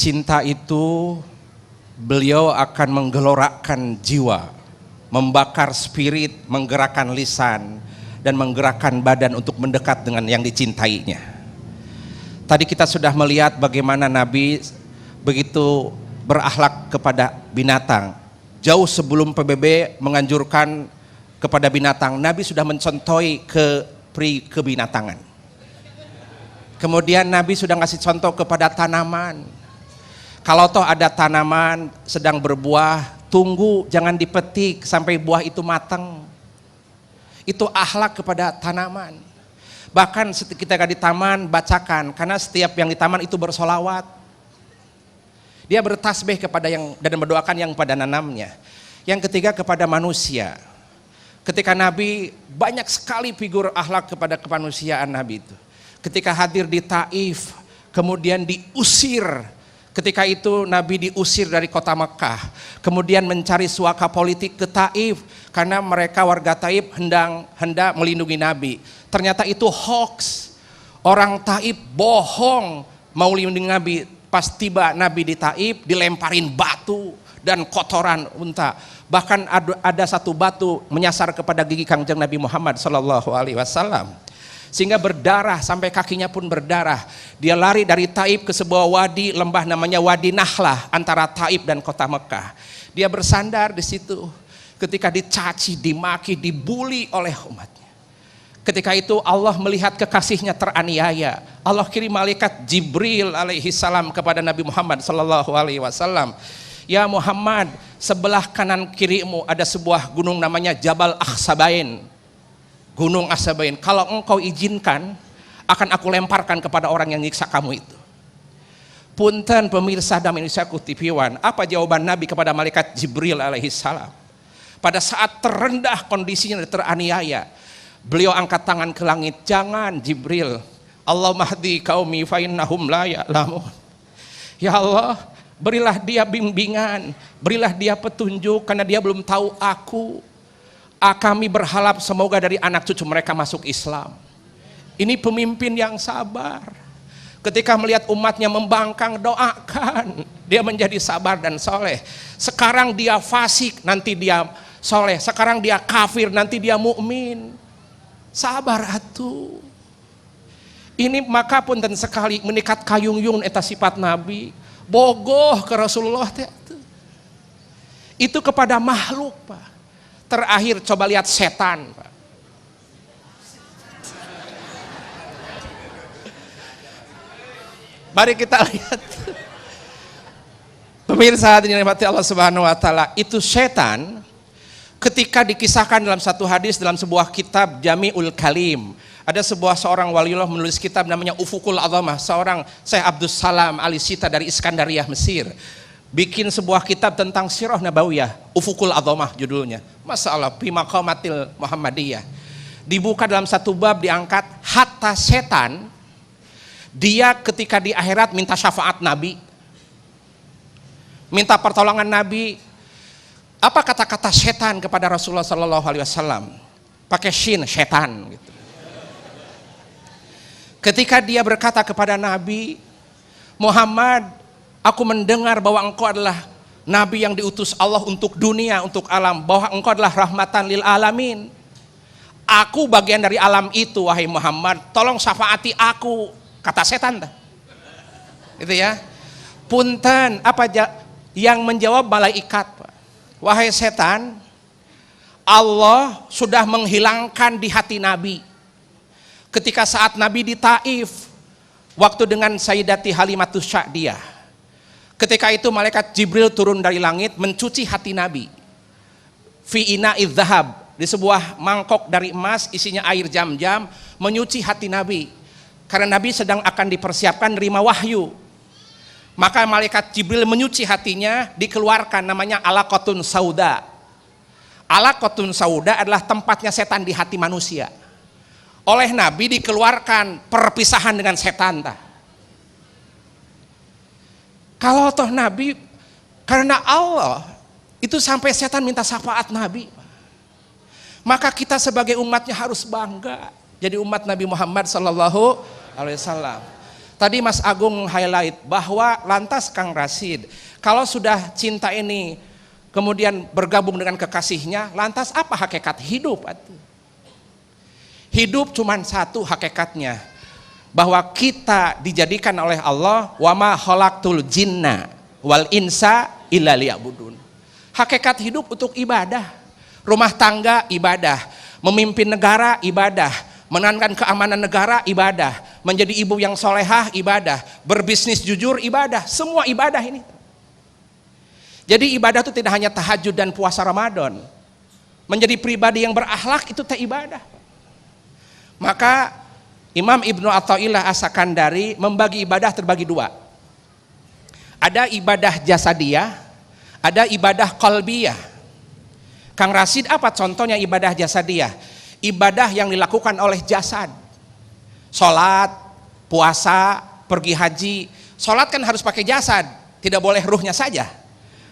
cinta itu beliau akan menggelorakan jiwa, membakar spirit, menggerakkan lisan, dan menggerakkan badan untuk mendekat dengan yang dicintainya. Tadi kita sudah melihat bagaimana Nabi begitu berakhlak kepada binatang. Jauh sebelum PBB menganjurkan kepada binatang, Nabi sudah mencontohi kebinatangan. Kemudian Nabi sudah ngasih contoh kepada tanaman. Kalau toh ada tanaman sedang berbuah, tunggu, jangan dipetik sampai buah itu matang. Itu akhlak kepada tanaman. Bahkan ketika di taman bacakan, karena setiap yang di taman itu bersolawat. Dia bertasbih kepada yang dan mendoakan yang pada nanamnya. Yang ketiga kepada manusia. Ketika Nabi banyak sekali figur akhlak kepada kemanusiaan Nabi itu. Ketika hadir di Taif, kemudian diusir. Ketika itu Nabi diusir dari kota Mekah, kemudian mencari suaka politik ke Taif karena mereka warga Taif hendak melindungi Nabi. Ternyata itu hoax. Orang Taif bohong mau melindungi Nabi. Pas tiba Nabi di Taif dilemparin batu dan kotoran unta. Bahkan ada satu batu menyasar kepada gigi Kangjeng Nabi Muhammad SAW. Sehingga berdarah sampai kakinya pun berdarah. Dia lari dari Taif ke sebuah wadi, lembah namanya Wadi Nahlah antara Taif dan kota Mekah. Dia bersandar di situ ketika dicaci, dimaki, dibuli oleh umatnya. Ketika itu Allah melihat kekasihnya teraniaya. Allah kirim malaikat Jibril alaihi salam kepada Nabi Muhammad sallallahu alaihi wasallam. Ya Muhammad, sebelah kanan kirimu ada sebuah gunung namanya Jabal Akhsabain. Gunung Asabain, kalau engkau izinkan akan aku lemparkan kepada orang yang nyiksa kamu itu. Punten pemirsa dan Indonesia TV One, apa jawaban Nabi kepada malaikat Jibril alaihi salam? Pada saat terendah kondisinya teraniaya, beliau angkat tangan ke langit, jangan Jibril, Allah mahdi qaumi fa innahum la ya'lamun. Ya Allah, berilah dia bimbingan, berilah dia petunjuk karena dia belum tahu aku. Kami berharap semoga dari anak cucu mereka masuk Islam. Ini pemimpin yang sabar. Ketika melihat umatnya membangkang, doakan dia menjadi sabar dan soleh. Sekarang dia fasik, nanti dia soleh. Sekarang dia kafir, nanti dia mukmin. Sabar atuh. Ini maka pun dan sekali menikat kayung-yung eta sifat Nabi. Bogoh ke Rasulullah. Itu kepada makhluk, Pak. Terakhir coba lihat setan, Pak. Mari kita lihat. Pemirsa yang dirahmati Allah Subhanahu wa taala, itu setan ketika dikisahkan dalam satu hadis dalam sebuah kitab Jami'ul Kalim. Ada seorang waliullah menulis kitab namanya Ufukul Azamah, seorang Syekh Abdus Salam Al-Sita dari Iskandariah Mesir. Bikin sebuah kitab tentang sirah nabawiyah, Ufukul Azamah judulnya. Masalah fi maqamatil Muhammadiyah. Dibuka dalam satu bab diangkat hatta setan dia ketika di akhirat minta syafaat Nabi. Minta pertolongan Nabi. Apa kata-kata setan kepada Rasulullah sallallahu alaihi wasallam? Pakai shin, setan gitu. Ketika dia berkata kepada Nabi, Muhammad, aku mendengar bahwa engkau adalah Nabi yang diutus Allah untuk dunia, untuk alam, bahwa engkau adalah rahmatan lil alamin. Aku bagian dari alam itu, wahai Muhammad, tolong syafaati aku, kata setan. Gitu ya. Punten, apa yang menjawab malaikat, wahai setan, Allah sudah menghilangkan di hati Nabi. Ketika saat Nabi di Taif, waktu dengan Sayyidati Halimatus Sya'diyah. Ketika itu malaikat Jibril turun dari langit mencuci hati Nabi. Fi ina'idz dzahab, di sebuah mangkok dari emas isinya air jam-jam, menyuci hati Nabi. Karena Nabi sedang akan dipersiapkan nerima wahyu. Maka malaikat Jibril menyuci hatinya, dikeluarkan namanya alaqatun sauda. Alaqatun sauda adalah tempatnya setan di hati manusia. Oleh Nabi dikeluarkan perpisahan dengan setan. Kalau toh Nabi, karena Allah, itu sampai setan minta syafaat Nabi. Maka kita sebagai umatnya harus bangga jadi umat Nabi Muhammad sallallahu alaihi wasallam. Tadi Mas Agung highlight bahwa lantas Kang Rashid, kalau sudah cinta ini kemudian bergabung dengan kekasihnya, lantas apa hakikat hidup? Hidup cuma satu hakikatnya, bahwa kita dijadikan oleh Allah, wa ma khalaqtul jinna wal insa illa liya'budun. Hakikat hidup untuk ibadah, rumah tangga ibadah, memimpin negara ibadah, menanamkan keamanan negara ibadah, menjadi ibu yang solehah ibadah, berbisnis jujur ibadah, semua ibadah ini. Jadi ibadah itu tidak hanya tahajud dan puasa Ramadan. Menjadi pribadi yang berakhlak itu teh ibadah. Maka Imam Ibnu Athaillah As-Sakandari membagi ibadah terbagi dua. Ada ibadah jasadiyah, ada ibadah qalbiyah. Kang Rashid, apa contohnya ibadah jasadiyah? Ibadah yang dilakukan oleh jasad. Sholat, puasa, pergi haji. Sholat kan harus pakai jasad, tidak boleh ruhnya saja.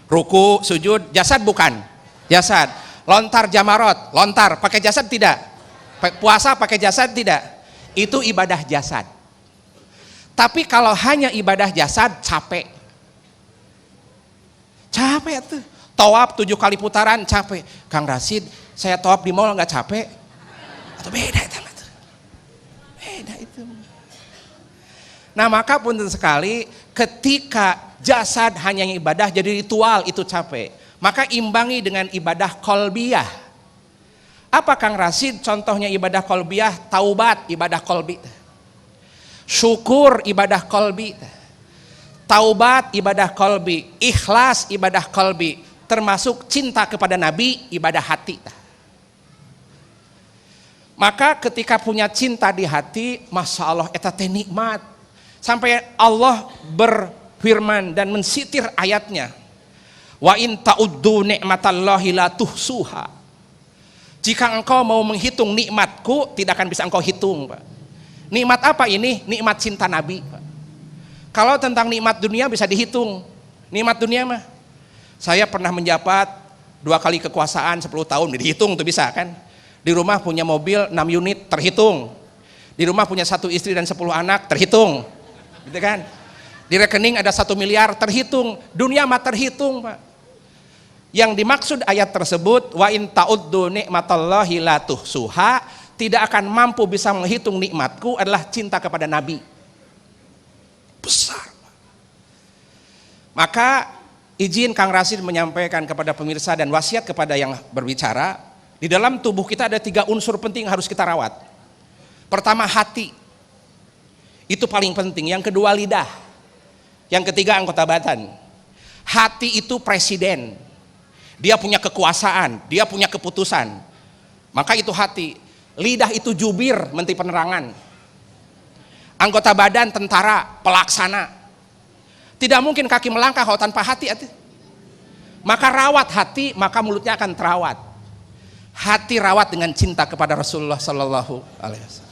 Ruku, sujud, jasad bukan? Jasad. Lontar jamarot, lontar, pakai jasad tidak? Puasa pakai jasad tidak? Itu ibadah jasad. Tapi kalau hanya ibadah jasad, capek. Capek tuh. Tawaf 7 kali putaran, capek. Kang Rashid, saya tawaf di mall nggak capek? Atau beda itu? Beda itu. Nah maka punten sekali, ketika jasad hanya ibadah jadi ritual, itu capek. Maka imbangi dengan ibadah qalbiyah. Apa Kang Rashid contohnya ibadah qalbiyah? Taubat ibadah qalbi, syukur ibadah qalbi, taubat ibadah qalbi, ikhlas ibadah qalbi, termasuk cinta kepada Nabi ibadah hati. Maka ketika punya cinta di hati, Masya Allah eta teh nikmat. Sampai Allah berfirman dan mensitir ayatnya, wa in ta'uddu ni'matallahi la tuhsuha. Jika engkau mau menghitung nikmatku, tidak akan bisa engkau hitung, Pak. Nikmat apa ini? Nikmat cinta Nabi, Pak. Kalau tentang nikmat dunia bisa dihitung. Nikmat dunia mah, saya pernah menjabat 2 kali kekuasaan 10 tahun, dihitung tuh bisa kan. Di rumah punya mobil 6 unit, terhitung. Di rumah punya 1 istri dan 10 anak, terhitung. Gitu kan? Di rekening ada 1 miliar, terhitung. Dunia mah terhitung, Pak. Yang dimaksud ayat tersebut, wa in ta'uddu ni'matallahi la tuhsuha, tidak akan mampu bisa menghitung nikmatku, adalah cinta kepada Nabi. Besar. Maka izin Kang Rashid menyampaikan kepada pemirsa dan wasiat kepada yang berbicara, di dalam tubuh kita ada 3 unsur penting yang harus kita rawat. Pertama hati, itu paling penting. Yang kedua lidah, yang ketiga anggota badan. Hati itu presiden, dia punya kekuasaan, dia punya keputusan. Maka itu hati. Lidah itu jubir, menteri penerangan. Anggota badan tentara, pelaksana. Tidak mungkin kaki melangkah kalau tanpa hati. Maka rawat hati, maka mulutnya akan terawat. Hati rawat dengan cinta kepada Rasulullah Sallallahu Alaihi Wasallam.